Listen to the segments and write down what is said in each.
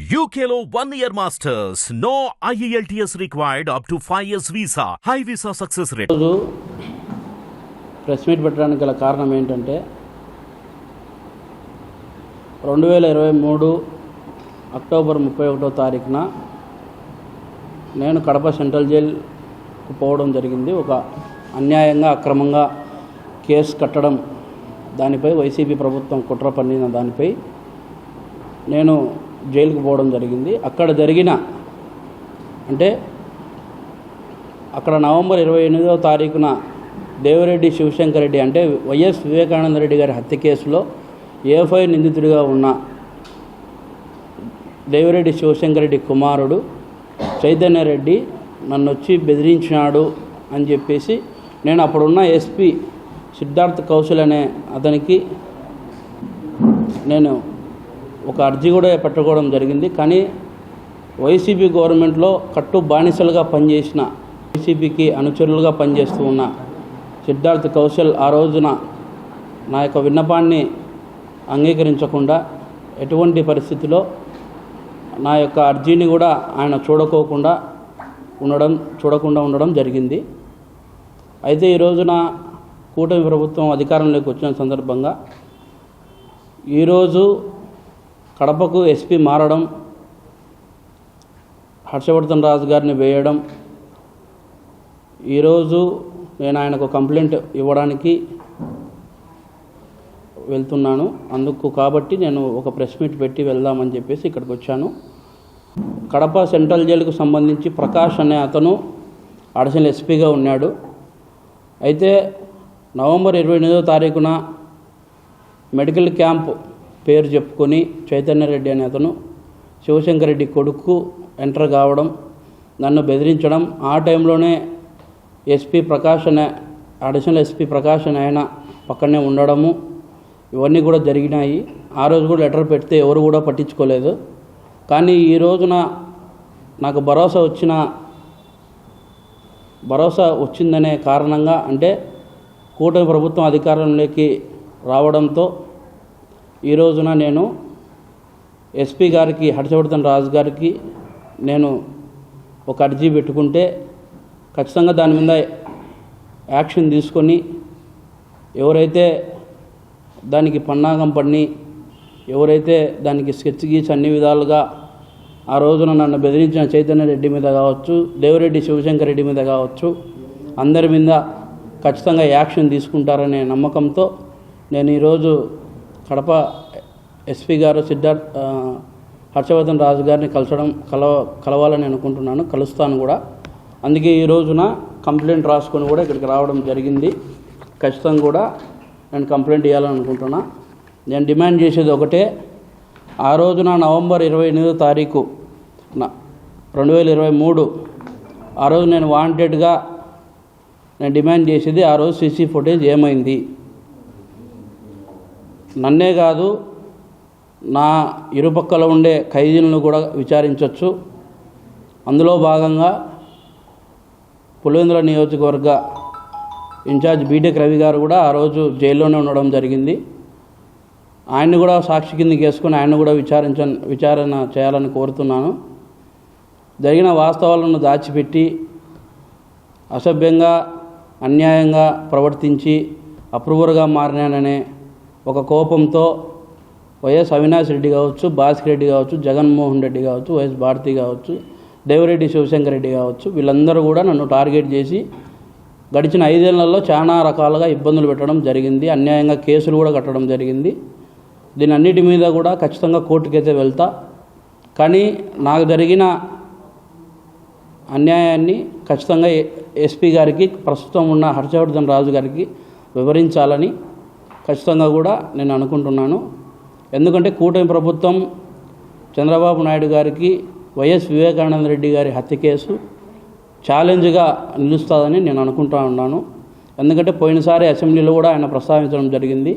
UKLO 1 year masters. No IELTS required up to 5 years visa. High visa success rate. రోజు press meet పెట్టడానికి గల కారణం ఏంటంటే 2023 October 31వ తారీఖున నేను కడప సెంట్రల్ జైలుకు పోవడం జరిగింది. ఒక అన్యాయంగా అక్రమంగా కేసు కట్టడం, దానిపై వైసీపీ ప్రభుత్వం కుట్ర పన్నిన దానిపై నేను జైలుకు పోవడం జరిగింది. అక్కడ జరిగిన అక్కడ నవంబర్ 28వ తారీఖున దేవిరెడ్డి శివశంకర్ రెడ్డి అంటే వైఎస్ వివేకానంద రెడ్డి గారి హత్య కేసులో A5 నిందితుడిగా ఉన్న దేవిరెడ్డి శివశంకర్ రెడ్డి కుమారుడు చైతన్య రెడ్డి నన్ను వచ్చి బెదిరించినాడు అని చెప్పేసి నేను అప్పుడున్న ఎస్పీ సిద్ధార్థ్ కౌశల్ అనే అతనికి నేను ఒక అర్జీ కూడా పెట్టుకోవడం జరిగింది. కానీ వైసీపీ గవర్నమెంట్లో కట్టు బానిసలుగా పనిచేసిన, వైసీపీకి అనుచరులుగా పనిచేస్తూ ఉన్న సిద్ధార్థ్ కౌశల్ ఆ రోజున నా యొక్క విన్నపాన్ని అంగీకరించకుండా ఎటువంటి పరిస్థితిలో నా యొక్క అర్జీని కూడా ఆయన చూడకుండా ఉండడం జరిగింది. అయితే ఈ రోజున కూటమి ప్రభుత్వం అధికారంలోకి వచ్చిన సందర్భంగా ఈరోజు కడపకు ఎస్పీ మారడం, హర్షవర్ధన్ రాజు గారిని వేయడం, ఈరోజు నేను ఆయనకు కంప్లైంట్ ఇవ్వడానికి వెళ్తున్నాను. అందుకు కాబట్టి నేను ఒక ప్రెస్ మీట్ పెట్టి వెళ్దామని చెప్పేసి ఇక్కడికి వచ్చాను. కడప సెంట్రల్ జైలుకు సంబంధించి ప్రకాష్ అనే అతను అడిషనల్ ఎస్పీగా ఉన్నాడు. అయితే నవంబర్ 28వ తారీఖున మెడికల్ క్యాంప్ పేరు చెప్పుకొని చైతన్య రెడ్డి అనే అతను శివశంకర్ రెడ్డి కొడుకు ఎంటర్ కావడం, నన్ను బెదిరించడం, ఆ టైంలోనే ఎస్పీ ప్రకాష్ అనే అడిషనల్ ఎస్పీ ప్రకాష్ అనే ఆయన పక్కనే ఉండడము, ఇవన్నీ కూడా జరిగినాయి. ఆ రోజు కూడా లెటర్ పెడితే ఎవరు కూడా పట్టించుకోలేదు. కానీ ఈ రోజున నాకు భరోసా వచ్చిందనే కారణంగా కూటమి ప్రభుత్వం అధికారంలోకి రావడంతో ఈ రోజున నేను ఎస్పీ గారికి, హర్షవర్ధన్ రాజు గారికి నేను ఒక అర్జీ పెట్టుకుంటే ఖచ్చితంగా దాని మీద యాక్షన్ తీసుకొని ఎవరైతే దానికి పన్నాగం పన్ని, ఎవరైతే దానికి స్కెచ్ గీసి అన్ని విధాలుగా ఆ రోజున నన్ను బెదిరించిన చైతన్య రెడ్డి మీద కావచ్చు, దేవిరెడ్డి శివశంకర్ రెడ్డి మీద కావచ్చు, అందరి మీద ఖచ్చితంగా యాక్షన్ తీసుకుంటారనే నమ్మకంతో నేను ఈరోజు కడప ఎస్పీ గారు హర్షవర్ధన్ రాజు గారిని కలవాలని అనుకుంటున్నాను, కలుస్తాను కూడా. అందుకే ఈ రోజున కంప్లైంట్ రాసుకొని కూడా ఇక్కడికి రావడం జరిగింది. ఖచ్చితంగా కూడా నేను కంప్లైంట్ ఇవ్వాలని అనుకుంటున్నా. నేను డిమాండ్ చేసేది ఒకటే, ఆ రోజున నవంబర్ 28వ తారీఖు 2023 ఆ రోజు నేను వాంటెడ్గా నేను డిమాండ్ చేసేది, ఆ రోజు సీసీ ఫుటేజ్ ఏమైంది, నన్నే కాదు నా ఇరుపక్కల ఉండే ఖైదీలను కూడా విచారించవచ్చు. అందులో భాగంగా పులివెందుల నియోజకవర్గ ఇన్ఛార్జ్ బీటెక్ రవి గారు కూడా ఆ రోజు జైల్లోనే ఉండడం జరిగింది. ఆయన్ని కూడా సాక్షి కిందకి వేసుకొని ఆయన కూడా విచారణ చేయాలని కోరుతున్నాను. జరిగిన వాస్తవాలను దాచిపెట్టి అసభ్యంగా, అన్యాయంగా ప్రవర్తించి అప్రూవర్గా మారినాననే ఒక కోపంతో వైఎస్ అవినాష్ రెడ్డి కావచ్చు, భాస్కర్ రెడ్డి కావచ్చు, జగన్మోహన్ రెడ్డి కావచ్చు, వైఎస్ భారతి కావచ్చు, దేవిరెడ్డి శివశంకర్ రెడ్డి కావచ్చు, వీళ్ళందరూ కూడా నన్ను టార్గెట్ చేసి గడిచిన 5 ఏళ్లలో చాలా రకాలుగా ఇబ్బందులు పెట్టడం జరిగింది. అన్యాయంగా కేసులు కూడా కట్టడం జరిగింది. దీని అన్నిటి మీద కూడా ఖచ్చితంగా కోర్టుకైతే వెళ్తా. కానీ నాకు జరిగిన అన్యాయాన్ని ఖచ్చితంగా ఎస్పీ గారికి, ప్రస్తుతం ఉన్న హర్షవర్ధన్ రాజు గారికి వివరించాలని ఖచ్చితంగా కూడా నేను అనుకుంటున్నాను. ఎందుకంటే కూటమి ప్రభుత్వం చంద్రబాబు నాయుడు గారికి వైఎస్ వివేకానంద రెడ్డి గారి హత్య కేసు ఛాలెంజ్గా నిలుస్తుందని నేను అనుకుంటా ఉన్నాను. ఎందుకంటే పోయినసారి అసెంబ్లీలో కూడా ఆయన ప్రస్తావించడం జరిగింది,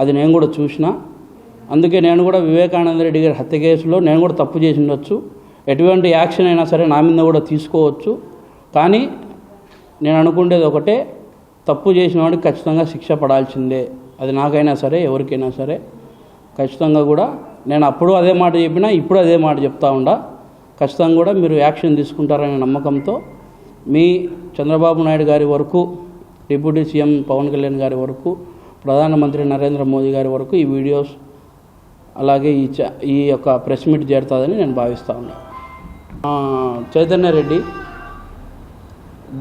అది నేను కూడా చూసిన. అందుకే నేను కూడా వివేకానంద రెడ్డి గారి హత్య కేసులో నేను కూడా తప్పు చేసి ఉండొచ్చు, ఎటువంటి యాక్షన్ అయినా సరే నా మీద కూడా తీసుకోవచ్చు. కానీ నేను అనుకునేది ఒకటే, తప్పు చేసిన వాడికి ఖచ్చితంగా శిక్ష పడాల్సిందే. అది నాకైనా సరే, ఎవరికైనా సరే ఖచ్చితంగా కూడా నేను అప్పుడు అదే మాట చెప్పినా ఇప్పుడు అదే మాట చెప్తా ఉండా. ఖచ్చితంగా కూడా మీరు యాక్షన్ తీసుకుంటారనే నమ్మకంతో మీ చంద్రబాబు నాయుడు గారి వరకు, డిప్యూటీ సీఎం పవన్ కళ్యాణ్ గారి వరకు, ప్రధానమంత్రి నరేంద్ర మోదీ గారి వరకు ఈ వీడియోస్ అలాగే ఈ యొక్క ప్రెస్ మీట్ చేరుతుందని నేను భావిస్తూ ఉన్నాను. చైతన్య రెడ్డి,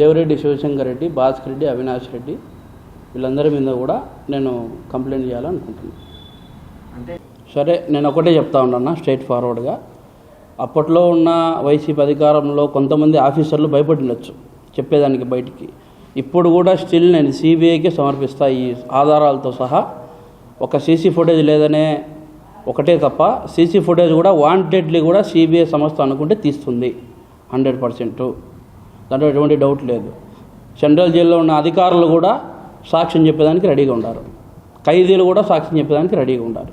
దేవిరెడ్డి శివశంకర్ రెడ్డి, భాస్కర్ రెడ్డి, అవినాష్ రెడ్డి వీళ్ళందరి మీద కూడా నేను కంప్లైంట్ చేయాలనుకుంటున్నాను. సరే, నేను ఒకటే చెప్తా ఉన్నాను స్ట్రైట్ ఫార్వర్డ్గా. అప్పట్లో ఉన్న వైసీపీ అధికారంలో కొంతమంది ఆఫీసర్లు భయపడినచ్చు చెప్పేదానికి బయటికి. ఇప్పుడు కూడా స్టిల్ నేను సిబిఐకి సమర్పిస్తా ఈ ఆధారాలతో సహా. ఒక సీసీ ఫుటేజ్ లేదనే ఒకటే తప్ప సీసీ ఫుటేజ్ కూడా వాంటెడ్లీ కూడా సిబిఐ సంస్థ అనుకుంటే తీస్తుంది 100%. దాంట్లో ఎటువంటి డౌట్ లేదు. సెంట్రల్ జైల్లో ఉన్న అధికారులు కూడా సాక్ష్యం చెప్పేదానికి రెడీగా ఉన్నారు, ఖైదీలు కూడా సాక్ష్యం చెప్పేదానికి రెడీగా ఉన్నారు.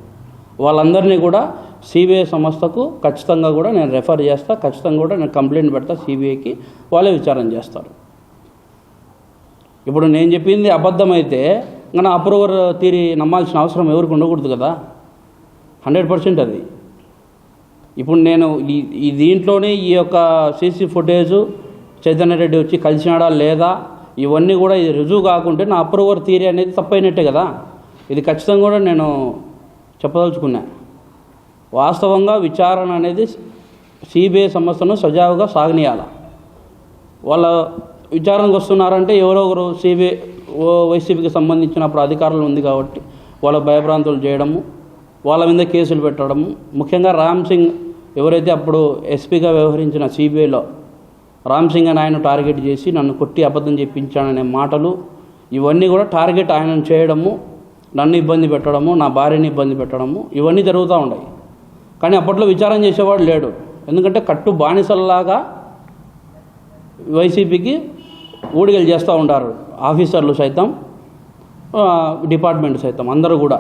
వాళ్ళందరినీ కూడా సిబిఐ సంస్థకు ఖచ్చితంగా కూడా నేను రెఫర్ చేస్తా, ఖచ్చితంగా కూడా నేను కంప్లైంట్ పెడతా సిబిఐకి, వాళ్ళే విచారణ చేస్తారు. ఇప్పుడు నేను చెప్పింది అబద్ధమైతే ఇంకా అప్రూవర్ తీరి నమ్మాల్సిన అవసరం ఎవరికి ఉండకూడదు కదా, 100% అది. ఇప్పుడు నేను ఈ దీంట్లోనే ఈ యొక్క సీసీ ఫుటేజు చైతన్య రెడ్డి వచ్చి కలిసినాడా లేదా ఇవన్నీ కూడా ఇది రుజువు కాకుంటే నా అప్రూవర్ థియరీ అనేది తప్పైనట్టే కదా. ఇది ఖచ్చితంగా కూడా నేను చెప్పదలుచుకున్నా. వాస్తవంగా విచారణ అనేది సిబిఐ సంస్థను సజావుగా సాగనీయాల. వాళ్ళ విచారణకు వస్తున్నారంటే ఎవరో ఒకరు వైసీపీకి సంబంధించిన అప్పుడు అధికారులు ఉంది కాబట్టి వాళ్ళ భయభ్రాంతులు చేయడము, వాళ్ళ మీద కేసులు పెట్టడము. ముఖ్యంగా రామ్ సింగ్ ఎవరైతే అప్పుడు ఎస్పీగా వ్యవహరించిన సిబిఐలో రామ్ సింగ్ అని ఆయన టార్గెట్ చేసి నన్ను కొట్టి అబద్ధం చెప్పించాననే మాటలు, ఇవన్నీ కూడా టార్గెట్ ఆయనను చేయడము, నన్ను ఇబ్బంది పెట్టడము, నా భార్యని ఇబ్బంది పెట్టడము, ఇవన్నీ జరుగుతూ ఉన్నాయి. కానీ అప్పట్లో విచారణ చేసేవాడు లేడు. ఎందుకంటే కట్టు బానిసల్లాగా వైసీపీకి ఊడిగలు చేస్తూ ఉంటారు ఆఫీసర్లు సైతం, డిపార్ట్మెంట్ సైతం అందరూ కూడా.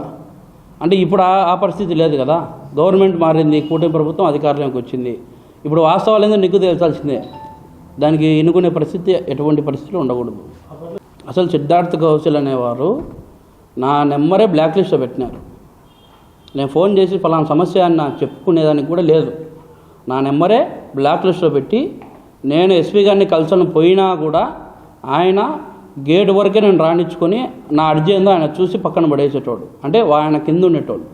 అంటే ఇప్పుడు ఆ పరిస్థితి లేదు కదా. గవర్నమెంట్ మారింది, కూటమి ప్రభుత్వం అధికారంలోకి వచ్చింది. ఇప్పుడు వాస్తవాలు ఏందో నీకు తెలిసాల్సిందే. దానికి ఎన్నుకునే పరిస్థితి ఎటువంటి పరిస్థితులు ఉండకూడదు. అసలు సిద్ధార్థ్ కౌశల్ అనేవారు నా నెంబరే బ్లాక్ లిస్ట్లో పెట్టినారు. నేను ఫోన్ చేసి ఫలానా సమస్య అని నాకు చెప్పుకునేదానికి కూడా లేదు. నా నెంబరే బ్లాక్ లిస్ట్లో పెట్టి నేను ఎస్పీ గారిని కలిసని పోయినా కూడా ఆయన గేట్ వరకే నేను రాణించుకొని నా అర్జీ ఏందో ఆయన చూసి పక్కన పడేసేటోడు. అంటే ఆయన కింద ఉండేటోడు,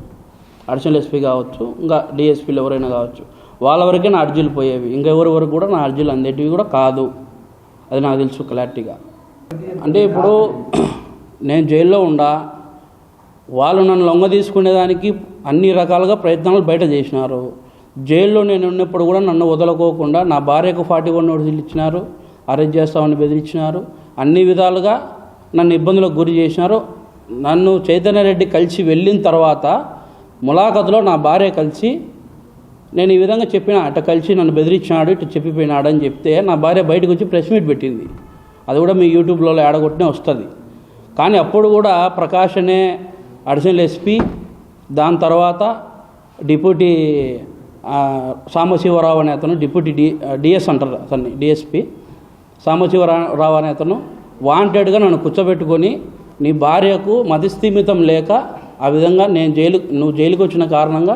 అడిషనల్ ఎస్పీ కావచ్చు, ఇంకా డిఎస్పీలు ఎవరైనా కావచ్చు, వాళ్ళ వరకే నా అర్జీలు పోయేవి. ఇంకెవరి వరకు కూడా నా అర్జీలు అందేటివి కూడా కాదు. అది నాకు తెలుసు క్లారిటీగా. అంటే ఇప్పుడు నేను జైల్లో ఉండా, వాళ్ళు నన్ను లొంగ తీసుకునేదానికి అన్ని రకాలుగా ప్రయత్నాలు బయట చేసినారు. జైల్లో నేను ఉన్నప్పుడు కూడా నన్ను వదలకోకుండా నా భార్యకు 41 నోటీసులు ఇచ్చినారు, అరెస్ట్ చేస్తామని బెదిరించినారు, అన్ని విధాలుగా నన్ను ఇబ్బందులకు గురి చేసినారు. నన్ను చైతన్య రెడ్డి కలిసి వెళ్ళిన తర్వాత ములాఖతులో నా భార్య కలిసి నేను ఈ విధంగా చెప్పిన, అట్ట కలిసి నన్ను బెదిరించినాడు, ఇటు చెప్పిపోయినాడు అని చెప్తే నా భార్య బయటకు వచ్చి ప్రెస్ మీట్ పెట్టింది. అది కూడా మీ యూట్యూబ్లో ఏడగొట్టినే వస్తుంది. కానీ అప్పుడు కూడా ప్రకాష్ అనే అడిషనల్ ఎస్పీ, దాని తర్వాత డిప్యూటీ సాంబశివరావు అనే అతను, డిప్యూటీ డిఎస్ అంటారు అతన్ని, డిఎస్పీ సాంబశివరావు అనే అతను వాంటెడ్గా నన్ను కూర్చోబెట్టుకొని నీ భార్యకు మతిస్థిమితం లేక ఆ విధంగా నువ్వు జైలుకి వచ్చిన కారణంగా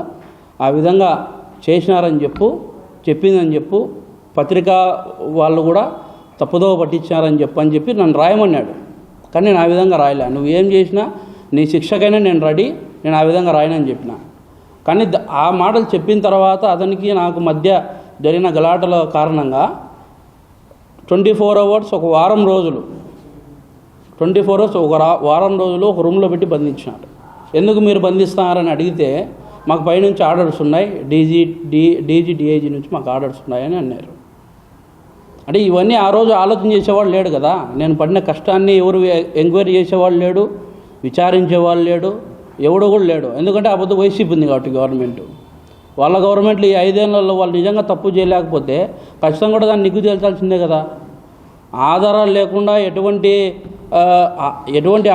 ఆ విధంగా చేసినారని చెప్పిందని చెప్పు, పత్రికా వాళ్ళు కూడా తప్పుదోవ పట్టించారని చెప్పి నన్ను రాయమన్నాడు. కానీ నేను ఆ విధంగా రాయలే. నువ్వు ఏం చేసినా నీ శిక్షకైనా నేను రెడీ, నేను ఆ విధంగా రాయనని చెప్పిన. కానీ ఆ మాటలు చెప్పిన తర్వాత అతనికి నాకు మధ్య జరిగిన గలాటల కారణంగా 24 hours ఒక వారం రోజులు 24 hours ఒక వారం రోజులు ఒక రూమ్లో పెట్టి బంధించినారు. ఎందుకు మీరు బంధిస్తున్నారని అడిగితే మాకు పైనుంచి ఆర్డర్స్ ఉన్నాయి, డీజీ నుంచి మాకు ఆర్డర్స్ ఉన్నాయని అన్నారు. అంటే ఇవన్నీ ఆ రోజు ఆలోచన చేసేవాళ్ళు లేడు కదా. నేను పడిన కష్టాన్ని ఎవరు ఎంక్వైరీ చేసేవాళ్ళు లేడు, విచారించేవాళ్ళు లేడు, ఎవడో కూడా లేడు. ఎందుకంటే ఆ పొద్దు వైసీపీ ఉంది కాబట్టి గవర్నమెంట్. వాళ్ళ గవర్నమెంట్లు ఈ 5 ఏళ్లలో వాళ్ళు నిజంగా తప్పు చేయలేకపోతే ఖచ్చితంగా కూడా దాన్ని నిగ్గు తేల్చాల్సిందే కదా. ఆధారాలు లేకుండా ఎటువంటి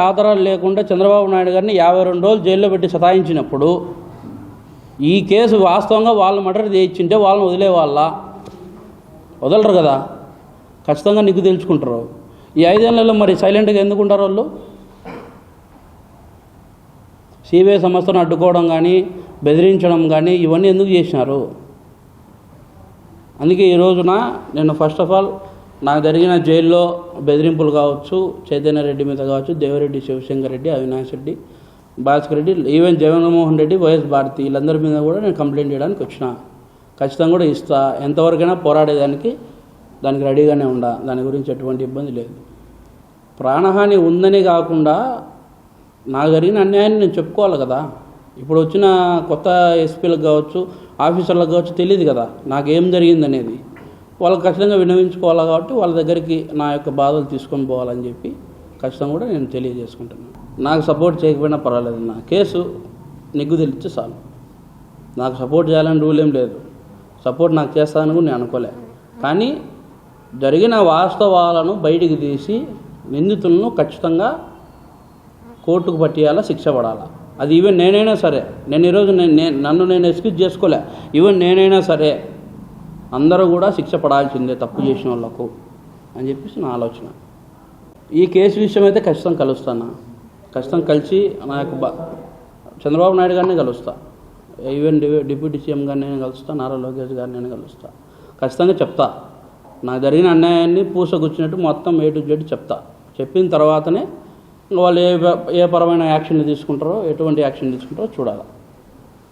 ఆధారాలు లేకుండా చంద్రబాబు నాయుడు గారిని 52 రోజులు జైల్లో పెట్టి సతాయించినప్పుడు ఈ కేసు వాస్తవంగా వాళ్ళు మర్డర్ చేయించింటే వాళ్ళని వదలరు కదా. ఖచ్చితంగా నిగ్గు తెలుసుకుంటారు. ఈ 5 ఏళ్లలో మరి సైలెంట్గా ఎందుకుంటారు వాళ్ళు? సిబిఐ సంస్థను అడ్డుకోవడం కానీ బెదిరించడం కానీ ఇవన్నీ ఎందుకు చేసినారు? అందుకే ఈ రోజున నేను ఫస్ట్ ఆఫ్ ఆల్ నాకు జరిగిన జైల్లో బెదిరింపులు కావచ్చు, చైతన్య రెడ్డి మీద కావచ్చు, దేవిరెడ్డి శివశంకర్ రెడ్డి, అవినాష్ రెడ్డి, భాస్కర్ రెడ్డి, ఈవెన్ జగన్మోహన్ రెడ్డి, వైఎస్ భారతి వీళ్ళందరి మీద కూడా నేను కంప్లైంట్ చేయడానికి వచ్చిన. ఖచ్చితంగా కూడా ఇస్తా. ఎంతవరకైనా పోరాడేదానికి దానికి రెడీగానే ఉండా. దాని గురించి ఎటువంటి ఇబ్బంది లేదు. ప్రాణహాని ఉందని కాకుండా నాకు జరిగిన అన్యాయాన్ని నేను చెప్పుకోవాలి కదా. ఇప్పుడు వచ్చిన కొత్త ఎస్పీలకు కావచ్చు, ఆఫీసర్లకు కావచ్చు తెలియదు కదా నాకేం జరిగిందనేది. వాళ్ళకి ఖచ్చితంగా విన్నవించుకోవాలి కాబట్టి వాళ్ళ దగ్గరికి నా యొక్క బాధలు తీసుకొని పోవాలని చెప్పి ఖచ్చితంగా కూడా నేను తెలియజేసుకుంటున్నాను. నాకు సపోర్ట్ చేయకపోయినా పర్వాలేదు, నా కేసు నిగ్గు తెలిస్తే చాలు. నాకు సపోర్ట్ చేయాలని రూల్ ఏం లేదు. సపోర్ట్ నాకు చేస్తానని కూడా నేను అనుకోలే. కానీ జరిగిన వాస్తవాలను బయటికి తీసి నిందితులను ఖచ్చితంగా కోర్టుకు పట్టియాలా, శిక్ష పడాలా. అది ఈవెన్ నేనైనా సరే, నేను ఈరోజు నన్ను నేను ఎక్స్క్యూజ్ చేసుకోలే. ఈవెన్ నేనైనా సరే అందరూ కూడా శిక్ష పడాల్సిందే తప్పు చేసిన వాళ్ళకు అని చెప్పేసి నా ఆలోచన. ఈ కేసు విషయం అయితే ఖచ్చితంగా కలుస్తాను. ఖచ్చితంగా కలిసి నా యొక్క చంద్రబాబు నాయుడు గారిని కలుస్తా, ఈవెన్ డిప్యూటీ సీఎం గారిని నేను కలుస్తా, నారా లోకేష్ గారిని నేను కలుస్తా. ఖచ్చితంగా చెప్తా నాకు జరిగిన అన్యాయాన్ని పూసగుచ్చినట్టు మొత్తం A to Z చెప్తా. చెప్పిన తర్వాతనే వాళ్ళు ఏ పరమైన యాక్షన్ తీసుకుంటారో, ఎటువంటి యాక్షన్ తీసుకుంటారో చూడాలి.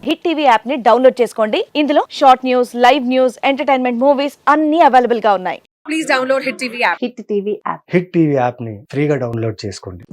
హిట్ టీవీ యాప్ ని డౌన్లోడ్ చేసుకోండి. ఇందులో short news, live news, entertainment movies అన్ని అవైలబుల్ గా ఉన్నాయి. Please download hit TV app. Hit TV యాప్ని ఫ్రీగా డౌన్లోడ్ చేసుకోండి.